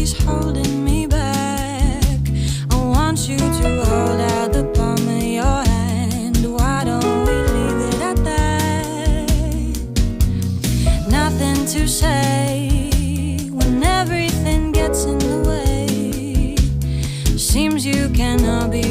always holding me back. I want you to hold out the palm of your hand. Why don't we leave it at that? Nothing to say when everything gets in the way. Seems you cannot be